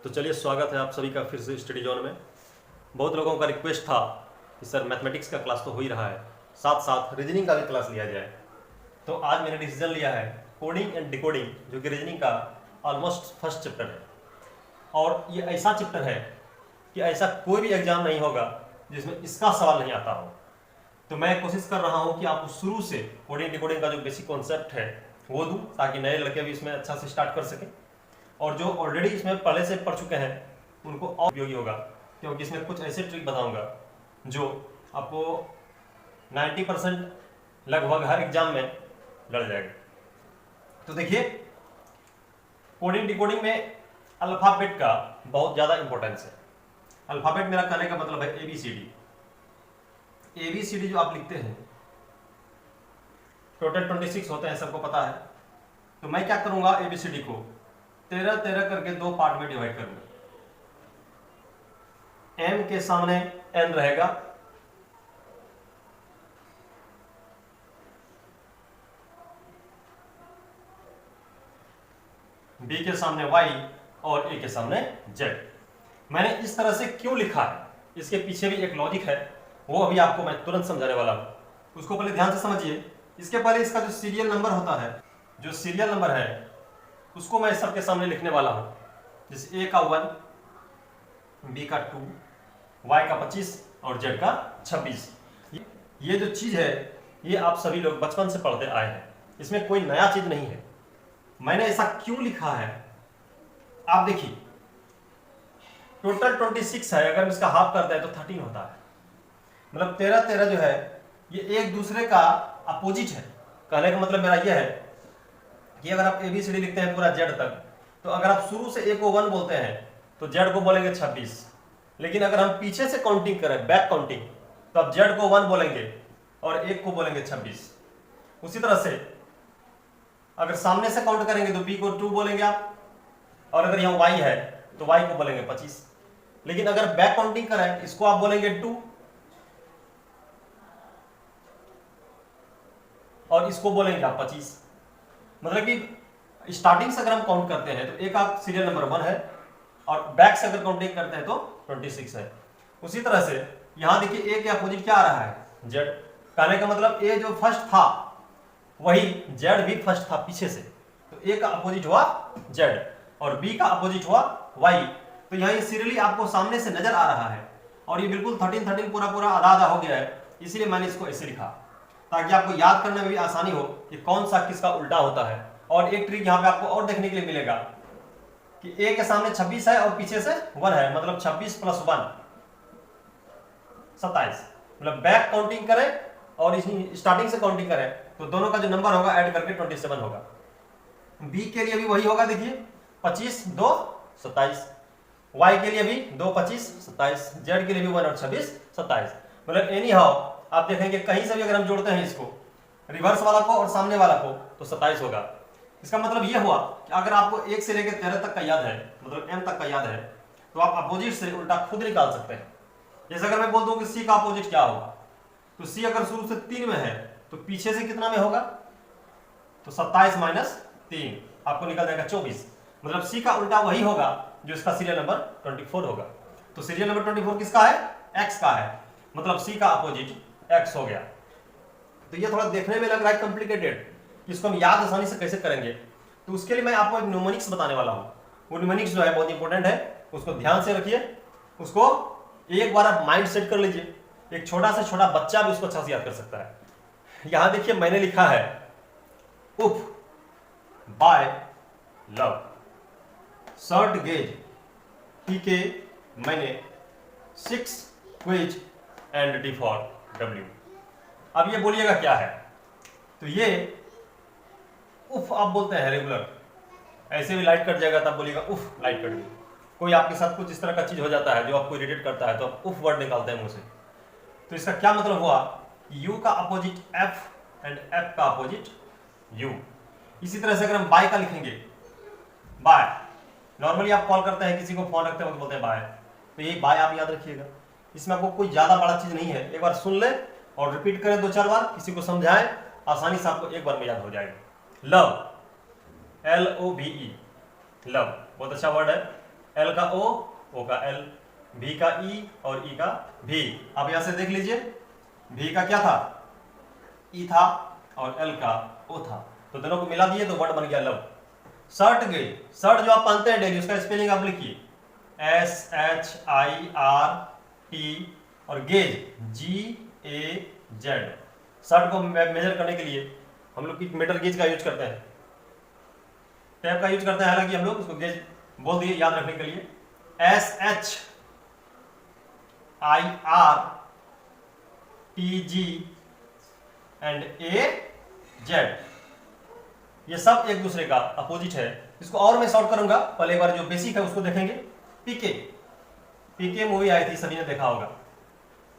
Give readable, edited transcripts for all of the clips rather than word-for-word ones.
तो चलिए, स्वागत है आप सभी का फिर से स्टडी जोन में। बहुत लोगों का रिक्वेस्ट था कि सर मैथमेटिक्स का क्लास तो हो ही रहा है, साथ साथ रीजनिंग का भी क्लास लिया जाए। तो आज मैंने डिसीजन लिया है कोडिंग एंड डिकोडिंग, जो कि रीजनिंग का ऑलमोस्ट फर्स्ट चैप्टर है। और ये ऐसा चैप्टर है कि ऐसा कोई भी एग्जाम नहीं होगा जिसमें इसका सवाल नहीं आता हो। तो मैं कोशिश कर रहा हूँ कि आपको शुरू से कोडिंग डिकोडिंग का जो बेसिक कॉन्सेप्ट है वो दूँ, ताकि नए लड़के भी इसमें अच्छा से स्टार्ट कर सकें, और जो ऑलरेडी इसमें पहले से पढ़ चुके हैं उनको और उपयोगी होगा, क्योंकि इसमें कुछ ऐसे ट्रिक बताऊंगा जो आपको 90% लगभग हर एग्जाम में लड़ जाएगा। तो देखिए, कोडिंग डिकोडिंग में अल्फाबेट का बहुत ज़्यादा इंपॉर्टेंस है। अल्फाबेट मेरा कहने का मतलब है ABCD। ABCD जो आप लिखते हैं, टोटल 26 होते हैं, सबको पता है। तो मैं क्या करूंगा, ABCD को 13 करके दो पार्ट में डिवाइड करूंगा। M के सामने N रहेगा, B के सामने Y और A के सामने Z। मैंने इस तरह से क्यों लिखा है, इसके पीछे भी एक लॉजिक है, वो अभी आपको मैं तुरंत समझाने वाला हूं। उसको पहले ध्यान से समझिए। इसके पहले इसका जो सीरियल नंबर होता है, जो सीरियल नंबर है उसको मैं सबके सामने लिखने वाला हूं। जैसे A का 1, B का 2, Y का 25 और Z का 26। ये जो चीज है ये आप सभी लोग बचपन से पढ़ते आए हैं, इसमें कोई नया चीज नहीं है। मैंने ऐसा क्यों लिखा है, आप देखिए, टोटल 26 है, अगर इसका हाफ करते हैं तो 13 होता है। मतलब 13 जो है ये एक दूसरे का अपोजिट है। कहने का मतलब मेरा यह है कि अगर आप ABCD लिखते हैं पूरा Z तक, तो अगर आप शुरू से A को 1 बोलते हैं तो Z को बोलेंगे 26। लेकिन अगर हम पीछे से काउंटिंग करें, बैक काउंटिंग, तो आप Z को 1 बोलेंगे और 1 को बोलेंगे 26। उसी तरह से अगर सामने से काउंट करेंगे तो B को 2 बोलेंगे आप, और अगर यहाँ Y है तो Y को बोलेंगे 25। लेकिन अगर बैक काउंटिंग करें, इसको आप बोलेंगे 2 और इसको बोलेंगे आप 25। मतलब कि स्टार्टिंग से अगर हम काउंट करते हैं तो एक आप सीरियल नंबर 1 है, और बैक से अगर काउंटिंग करते हैं तो 26 है। उसी तरह से यहां देखिए A के अपोजिट क्या आ रहा है, Z। कहने का मतलब A जो फर्स्ट था वही Z भी फर्स्ट था पीछे से, तो A का अपोजिट हुआ Z और B का अपोजिट हुआ Y। तो यहाँ ये सीरियली आपको सामने से नजर आ रहा है, और ये बिल्कुल 13 पूरा पूरा आधा आधा हो गया है, इसीलिए मैंने इसको ऐसे लिखा, ताकि आपको याद करने में भी आसानी हो कि कौन सा किसका उल्टा होता है। और एक ट्रिक यहाँ पे आपको और देखने के लिए मिलेगा कि A के सामने 26 है और पीछे से 1 है, मतलब 26 + 1 27। मतलब बैक काउंटिंग करें और स्टार्टिंग से काउंटिंग करें तो दोनों का जो नंबर होगा ऐड करके 27 होगा। B के लिए भी वही होगा, देखिए 25 2 27, Y के लिए भी 2 25 27, Z के लिए भी 1 और 26 27। मतलब एनी हाउ आप देखेंगे कहीं से भी अगर हम जोड़ते हैं इसको, रिवर्स वाला को और सामने वाला को, तो 27 होगा। इसका मतलब यह हुआ कि अगर आपको 1 से लेकर 13 तक का याद है, मतलब M तक का याद है, तो आप अपोजिट से उल्टा खुद निकाल सकते हैं। जैसे अगर मैं बोल दूं कि C का अपोजिट क्या होगा, तो C अगर शुरू से 3 में है तो पीछे से कितना में होगा, तो 27 - 3 आपको निकल जाएगा 24। मतलब C का उल्टा वही होगा जो इसका सीरियल नंबर 24 होगा। तो सीरियल नंबर 24 किसका है, X का है, मतलब C का अपोजिट X हो गया। तो ये थोड़ा देखने में लग रहा है कॉम्प्लिकेटेड, इसको हम याद आसानी से कैसे करेंगे, तो उसके लिए मैं आपको एक न्यूमेरिक्स बताने वाला हूं। वो न्यूमेरिक्स जो है बहुत इंपॉर्टेंट है, उसको ध्यान से रखिए, उसको एक बार आप माइंड सेट कर लीजिए। एक छोटा से छोटा बच्चा भी उसको अच्छा से याद कर सकता है। यहां देखिए मैंने लिखा है उफ बाय लव शॉर्ट गेज TK मैंने 6 quiz and D for W। अब ये बोलिएगा क्या है, तो ये उफ आप बोलते हैं रेगुलर, ऐसे भी लाइट कट जाएगा तब बोलिएगा उफ लाइट कट गई। कोई आपके साथ कुछ इस तरह का चीज हो जाता है जो आपको इरिटेट करता है तो आप उफ वर्ड निकालते हैं मुंह से। तो इसका क्या मतलब हुआ, U का अपोजिट F एंड F का अपोजिट U। इसी तरह से अगर हम बाय का लिखेंगे, बाय, नॉर्मली आप कॉल करते हैं किसी को, फोन रखते हैं बोलते हैं बाय, तो ये बाय आप याद रखिएगा। इसमें आपको कोई ज्यादा बड़ा चीज नहीं है, एक बार सुन ले और रिपीट करें 2-4 बार, किसी को समझाएं, आसानी से आपको एक बार में याद हो जाएगा। लव, LOVE, लव, बहुत अच्छा वर्ड है। L का O का L, V का E और E का V। अब यहां से देख लीजिए, V का क्या था, E था और L का O था, तो दोनों को मिला दिए तो वर्ड बन गया लव। शर्ट गई, शर्ट जो आप पहनते हैं डेली, उसका स्पेलिंग आप लिखिए SHIRT और गेज GAZ। शर्ट को मेजर करने के लिए हम लोग मीटर गेज का यूज करते हैं, टेप का यूज करते हैं, हालांकि हम लोग उसको गेज बोल दिए याद रखने के लिए। SHIRTG एंड AZ, ये सब एक दूसरे का अपोजिट है। इसको और मैं शॉर्ट करूंगा, पहले एक बार जो बेसिक है उसको देखेंगे। पीके मूवी आई थी, सभी ने देखा होगा।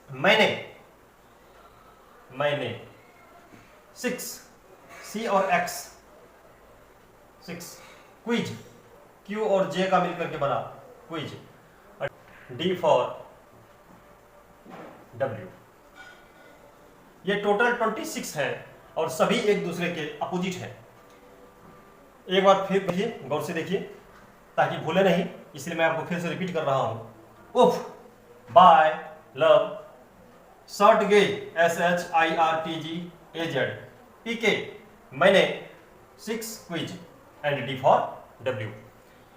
मैंने 6 C और X 6, क्विज Q और J का मिलकर के बना क्विज, D फॉर W। ये टोटल 26 है और सभी एक दूसरे के अपोजिट है। एक बार फिर देखिए, गौर से देखिए ताकि भूले नहीं, इसलिए मैं आपको फिर से रिपीट कर रहा हूं। उफ, बाय, लव, शर्ट गे SHIRTGAZ, पीके मैंने 6 quiz and D for W।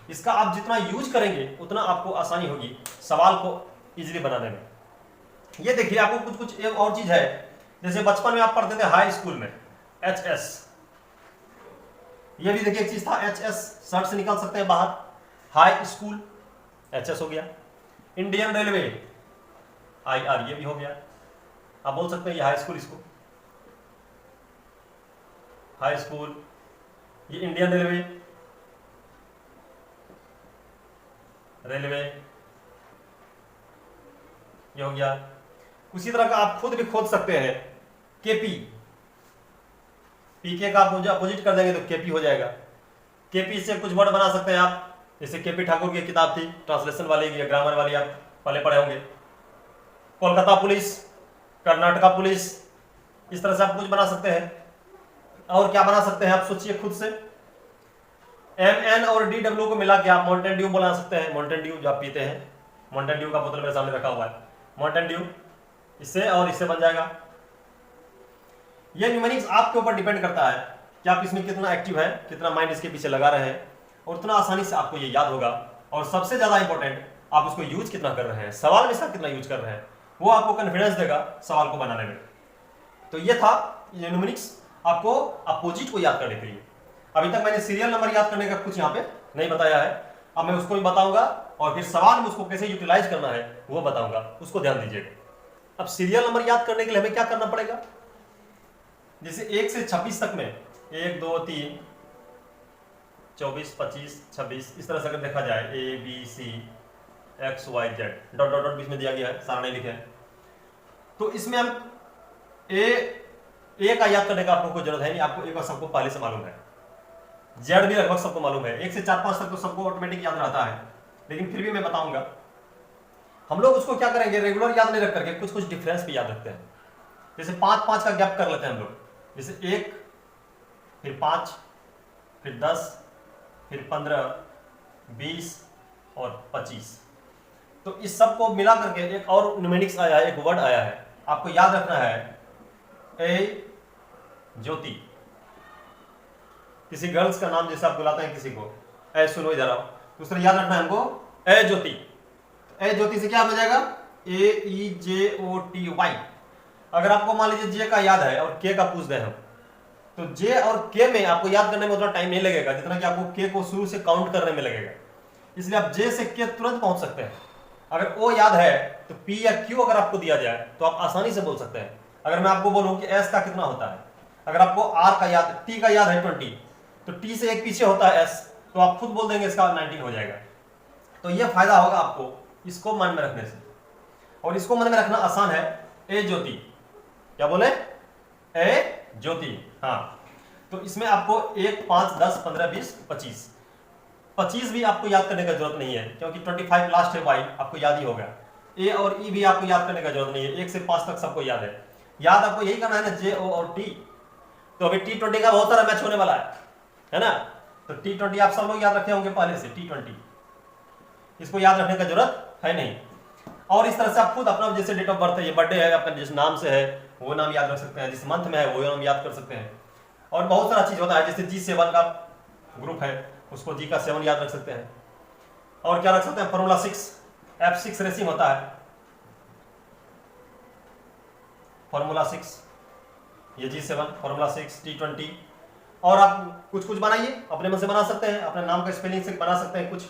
इसका आप जितना यूज करेंगे उतना आपको आसानी होगी सवाल को इजीली बनाने में। ये देखिए, आपको कुछ एक और चीज है, जैसे बचपन में आप पढ़ते थे हाई स्कूल में HS, ये भी देखिए एक चीज था HS, शर्ट से निकाल सकते हैं बाहर, हाई स्कूल HS हो गया। इंडियन रेलवे IR, ये भी हो गया, आप बोल सकते हैं ये हाई स्कूल, इसको हाई स्कूल। ये इंडियन रेलवे ये हो गया। उसी तरह का आप खुद भी खोज सकते हैं, KP, पीके का आप अपोजिट कर देंगे तो KP हो जाएगा। KP से कुछ वर्ड बना सकते हैं आप, जैसे KP ठाकुर की किताब थी ट्रांसलेशन वाली या ग्रामर वाली, आप पहले पढ़े होंगे। कोलकाता पुलिस, कर्नाटका पुलिस, इस तरह से आप कुछ बना सकते हैं। और क्या बना सकते हैं आप सोचिए खुद से। MN और DW को मिला के आप माउंटेन ड्यू बना सकते हैं। माउंटेन ड्यू जो आप पीते हैं, माउंटेन ड्यू का बोतल मेरे सामने रखा हुआ है, माउंटेन ड्यू, इससे और इससे बन जाएगा। ये न्यूमेरिक्स आपके ऊपर डिपेंड करता है कि आप इसमें कितना एक्टिव है, कितना माइंड इसके पीछे लगा रहे हैं, और उतना आसानी से आपको ये याद होगा। और सबसे ज्यादा इंपॉर्टेंट, आप उसको यूज कितना कर रहे हैं, सवाल में इसका कितना यूज कर रहे हैं, वो आपको कॉन्फिडेंस देगा सवाल को बनाने में। तो ये था ये न्यूमेरिक्स, आपको अपोजिट को याद करने के लिए। अभी तक मैंने सीरियल नंबर याद करने का कुछ यहाँ पे नहीं बताया है, अब मैं उसको भी बताऊंगा और फिर सवाल में उसको कैसे यूटिलाइज करना है वो बताऊंगा, उसको ध्यान दीजिएगा। अब सीरियल नंबर याद करने के लिए हमें क्या करना पड़ेगा, जैसे 1 से 26 तक में 1 2 3 24 25 26 इस तरह से अगर देखा जाए ABCXYZ, डॉट डॉट डॉट बीच में दिया गया है, सारा नहीं लिखे हैं, तो इसमें हम ए का याद करने का आपको कोई जरूरत है नहीं, आपको एक बार सबको पहले से मालूम है। जेड भी लगभग सबको मालूम है, 1 से 4 5 तक तो सबको ऑटोमेटिक याद रहता है, लेकिन फिर भी मैं बताऊंगा। हम लोग उसको क्या करेंगे, रेगुलर याद नहीं रख करके कुछ कुछ डिफरेंस भी याद रखते हैं। जैसे 5 का गैप कर लेते हैं हम लोग, जैसे 1 फिर 5 फिर 10 फिर 15 20 और 25, तो इस सब को मिला करके एक और न्यूमेरिक्स आया है, एक वर्ड आया है, आपको याद रखना है ए ज्योति। किसी गर्ल्स का नाम जैसे आप बुलाते हैं किसी को, ए सुनो इधर आओ, तो उसने याद रखना है हमको ए ज्योति। ए ज्योति से क्या हो जाएगा AEJOTY। अगर आपको मान लीजिए जे का याद है और के का पूछ दे हम, तो जे और के में आपको याद करने में उतना टाइम नहीं लगेगा जितना कि आपको के को शुरू से काउंट करने में लगेगा, इसलिए आप जे से के तुरंत पहुंच सकते हैं। अगर ओ याद है तो पी या क्यू अगर आपको दिया जाए तो आप आसानी से बोल सकते हैं। अगर मैं आपको बोलूं कि एस का कितना होता है, अगर आपको आर का याद, टी का याद है 20, तो टी से एक पीछे होता है एस, तो आप खुद बोल देंगे इसका 19 हो जाएगा। तो ये फायदा होगा आपको इसको मन में रखने से, और इसको मन में रखना आसान है। ए ज्योति, क्या बोले, ए ज्योति, हाँ। तो इसमें आपको 1 5 10 15 20 25 भी आपको याद करने का जरूरत नहीं है, क्योंकि 25 लास्ट है, वाई आपको याद ही होगा। ए और ई भी आपको याद करने का जरूरत नहीं है, 1 से 5 तक सबको याद है। याद आपको यही करना है ना, जे ओ और टी। तो अभी T20 का बहुत सारा मैच होने वाला है ना, तो T20 आप सब लोग याद रखे होंगे पहले से, T20 इसको याद रखने का जरूरत है नहीं। और इस तरह से आप खुद अपना जैसे डेट ऑफ बर्थ है, ये बर्थडे है आपका, जिस नाम से है वो नाम याद रख सकते हैं, जिस मंथ में है वो नाम याद कर सकते हैं। और बहुत सारा चीज होता है, जैसे G7 का ग्रुप है उसको G का 7 याद रख सकते हैं। और क्या रख सकते हैं, फॉर्मूला 6 F6 रेसिंग होता है, फॉर्मूला 6 ये G7 फॉर्मूला 6 T20। और आप कुछ कुछ बनाइए, अपने मन से बना सकते हैं, अपने नाम का स्पेलिंग से बना सकते हैं, कुछ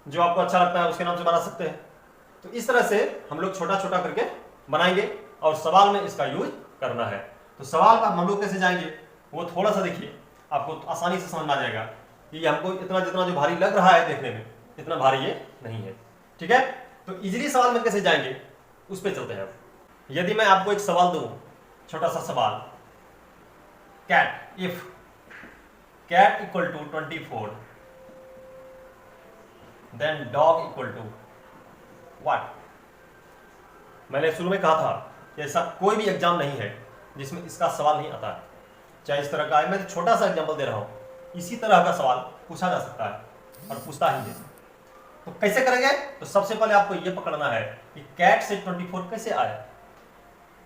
जो आपको अच्छा लगता है उसके नाम से बना सकते हैं। तो इस तरह से हम लोग छोटा छोटा करके बनाएंगे और सवाल में इसका यूज करना है। तो सवाल पर हम लोग कैसे जाएंगे वो थोड़ा सा देखिए, आपको आसानी से समझ में आ जाएगा कि हमको इतना जितना जो भारी लग रहा है देखने में, इतना भारी ये नहीं है। ठीक है, तो इजीली सवाल में कैसे जाएंगे उस पर चलते हैं। यदि मैं आपको एक सवाल दूं, छोटा सा सवाल, cat if cat equal to 24 then dog equal to what. मैंने शुरू में कहा था कि ऐसा कोई भी एग्जाम नहीं है जिसमें इसका सवाल नहीं आता है, चाहे इस तरह का है। मैं छोटा सा एग्जांपल दे रहा हूं, इसी तरह का सवाल पूछा जा सकता है और पूछता ही है। तो कैसे करेंगे, तो सबसे पहले आपको यह पकड़ना है कि कैट से 24 कैसे आया।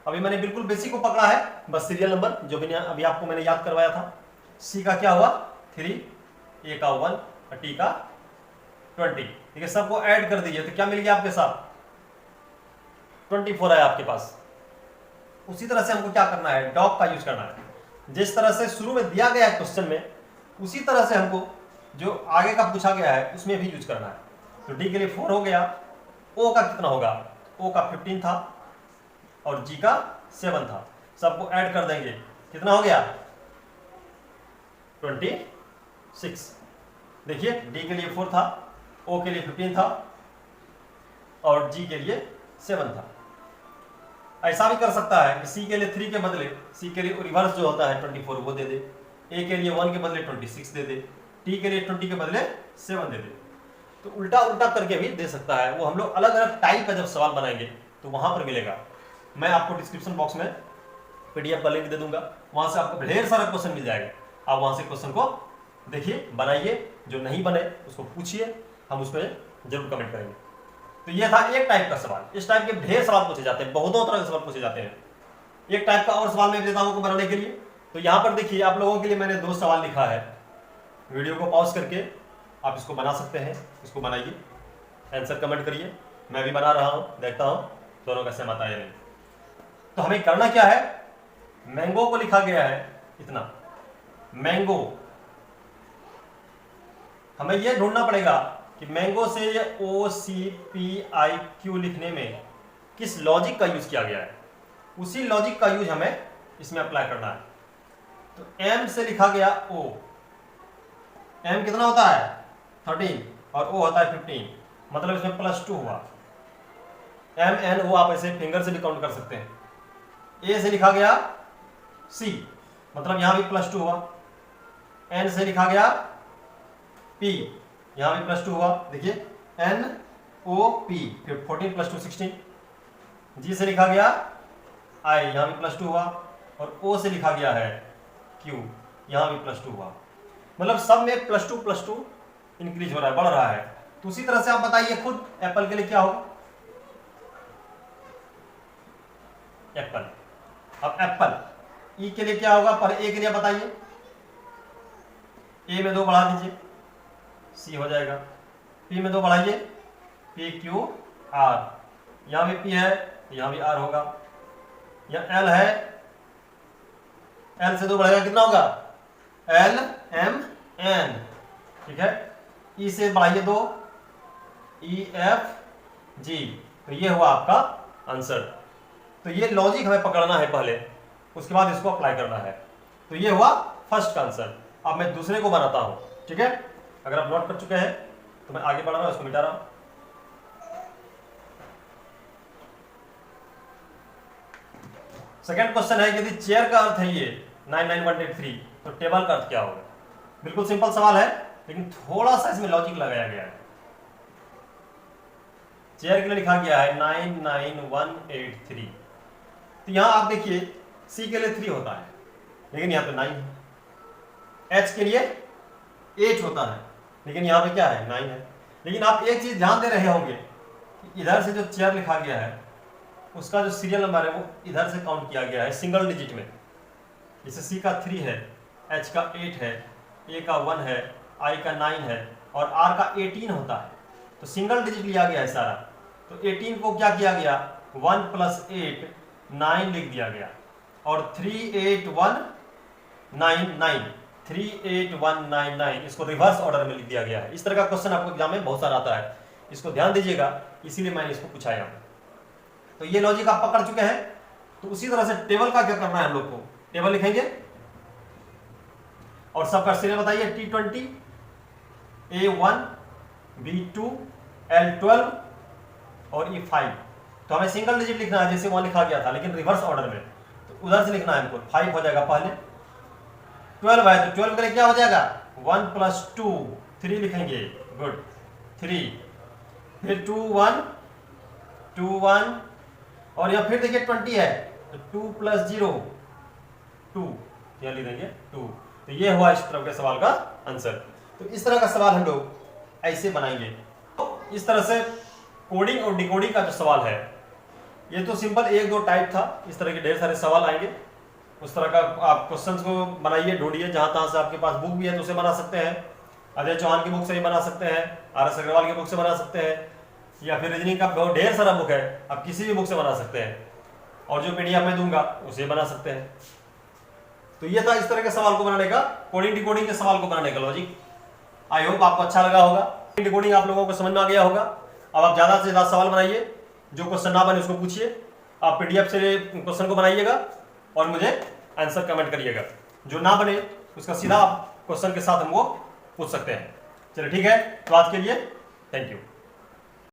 अभी मैंने बिल्कुल बेसिक को पकड़ा है, बस सीरियल नंबर जो भी अभी आपको मैंने याद करवाया था। सी का क्या हुआ 3, ए का 1 और टी का 20। ठीक है, सबको ऐड कर दीजिए तो क्या मिल गया आपके साथ 24 आया आपके पास। उसी तरह से हमको क्या करना है, डॉग का यूज करना है। जिस तरह से शुरू में दिया गया है क्वेश्चन में, उसी तरह से हमको जो आगे का पूछा गया है उसमें भी यूज करना है। तो डी के लिए 4 हो गया, ओ का कितना होगा, ओ का 15 था और जी का 7 था, सबको ऐड कर देंगे, कितना हो गया 26। देखिए डी के लिए 4 था, ओ के लिए 15 था और जी के लिए 7 था। ऐसा भी कर सकता है कि सी के लिए 3 के बदले, सी के लिए रिवर्स जो होता है 24 वो दे दे, ए के लिए 1 के बदले 26 दे दे, टी के लिए 20 के बदले 7 दे दे। तो उल्टा उल्टा करके भी दे सकता है। वो हम लोग अलग अलग टाइप का जब सवाल बनाएंगे तो वहां पर मिलेगा। मैं आपको डिस्क्रिप्शन बॉक्स में पीडीएफ का लिंक दे दूंगा, वहां से आपको ढेर सारा क्वेश्चन मिल जाएगा। आप वहां से क्वेश्चन को देखिए, बनाइए, जो नहीं बने उसको पूछिए, हम उस पर जरूर कमेंट करेंगे। तो यह था एक टाइप का सवाल। इस टाइप के ढेर सवाल पूछे जाते हैं, बहुतों तरह के सवाल पूछे जाते हैं। एक टाइप का और सवाल मैं देता हूं बनाने के लिए। तो यहां पर देखिए आप लोगों के लिए मैंने 2 सवाल लिखा है, वीडियो को पॉज करके आप इसको बना सकते हैं। इसको बनाइए, आंसर कमेंट करिए, मैं भी बना रहा हूं, देखता हूं दोनों का सेम आता है या नहीं। तो हमें करना क्या है, मैंगो को लिखा गया है इतना, मैंगो। हमें यह ढूंढना पड़ेगा कि मैंगो से ये OCPIQ लिखने में किस लॉजिक का यूज किया गया है। उसी लॉजिक का यूज हमें इसमें अप्लाई करना है। तो M से लिखा गया O, M कितना होता है 13 और O होता है 15, मतलब इसमें +2 हुआ। MNO आप ऐसे फिंगर से भी काउंट कर सकते हैं। A से लिखा गया C, मतलब यहां भी +2 हुआ। N से लिखा गया P, यहां भी +2 हुआ। देखिए NOP, फिर 14 + 2 16। G से लिखा गया I, यहां भी +2 हुआ। और O से लिखा गया है Q, यहां भी +2 हुआ। मतलब सब में +2 इंक्रीज हो रहा है, बढ़ रहा है। तो उसी तरह से आप बताइए खुद, एप्पल के लिए क्या होगा, एप्पल। अब एप्पल ई के लिए क्या होगा, पर ए के लिए बताइए। ए में 2 बढ़ा दीजिए, सी हो जाएगा। पी में 2 बढ़ाइए, PQ R, यहां भी P है यहां भी R होगा। यहां L है, L से 2 बढ़ाएगा, कितना होगा LMN। ठीक है, E से बढ़ाइए 2, EFG। तो ये हुआ आपका आंसर। तो ये लॉजिक हमें पकड़ना है पहले, उसके बाद इसको अप्लाई करना है। तो ये हुआ फर्स्ट का आंसर। अब मैं दूसरे को बनाता हूं, ठीक है। अगर आप नोट कर चुके हैं तो मैं आगे बढ़ रहा हूं, इसको मिटा रहा हूं। सेकंड क्वेश्चन है, यदि चेयर का अर्थ है ये 99183 तो टेबल का अर्थ क्या होगा। बिल्कुल सिंपल सवाल है, लेकिन थोड़ा सा इसमें लॉजिक लगाया गया है। चेयर के लिए लिखा गया है 99183। तो यहां आप देखिए सी के लिए 3 होता है, लेकिन यहां पे 9 है। एच के लिए 8 होता है, लेकिन यहां पे क्या है 9 है। लेकिन आप एक चीज ध्यान दे रहे होंगे, इधर से जो चेयर लिखा गया है उसका जो सीरियल नंबर है वो इधर से काउंट किया गया है सिंगल डिजिट में। जैसे सी का 3 है, एच का 8 है, ए का 1 है, आई का 9 है और आर का 18 होता है, तो सिंगल डिजिट लिया गया है सारा। तो 18 को क्या किया गया, 1 + 8 9 लिख दिया गया और 38199 इसको रिवर्स ऑर्डर में लिख दिया गया है। इस तरह का क्वेश्चन आपको एग्जाम में बहुत सारा आता है, इसको ध्यान दीजिएगा, इसीलिए मैंने इसको पूछा है। तो ये लॉजिक आप पकड़ चुके हैं। तो उसी तरह से टेबल का क्या करना है हम लोग को, टेबल लिखेंगे और सबका सीरियल बताइए, T20 A1 B2 L12 और E5। तो हमें सिंगल डिजिट लिखना है जैसे वहां लिखा गया था, लेकिन रिवर्स ऑर्डर में। तो उधर से लिखना है हमको, 5 हो जाएगा पहले, 12 है तो 12 के लिए क्या हो जाएगा, 1 + 2 3 लिखेंगे, गुड 3, फिर 2 1 2 1 और यहां फिर देखिए 20 है तो 2 + 0 2, यहां लिख देंगे 2। तो ये हुआ इस तरह के सवाल का आंसर। तो इस तरह का सवाल हम लोग ऐसे बनाएंगे। तो इस तरह से कोडिंग और डिकोडिंग का जो सवाल है, ये तो सिंपल 1-2 टाइप था, इस तरह के ढेर सारे सवाल आएंगे। उस तरह का आप क्वेश्चंस को बनाइए, ढूंढिए, जहां तहां से आपके पास बुक भी है तो उसे बना सकते हैं, अजय चौहान की बुक से भी बना सकते हैं, RS अग्रवाल की बुक से बना सकते हैं, या फिर रीजनिंग का बहुत ढेर सारा बुक है, आप किसी भी बुक से बना सकते हैं, और जो PDF में दूंगा उसे बना सकते हैं। तो ये था इस तरह के सवाल को बनाने का, कोडिंग डिकोडिंग के सवाल को बनाने का लॉजिक। आई होप आपको अच्छा लगा होगा, डिकोडिंग आप लोगों को समझ में आ गया होगा। अब आप ज्यादा से ज्यादा सवाल बनाइए, जो क्वेश्चन ना बने उसको पूछिए, आप PDF से क्वेश्चन को बनाइएगा और मुझे आंसर कमेंट करिएगा। जो ना बने उसका सीधा आप क्वेश्चन के साथ हमको पूछ सकते हैं। चलिए ठीक है, तो आज के लिए थैंक यू।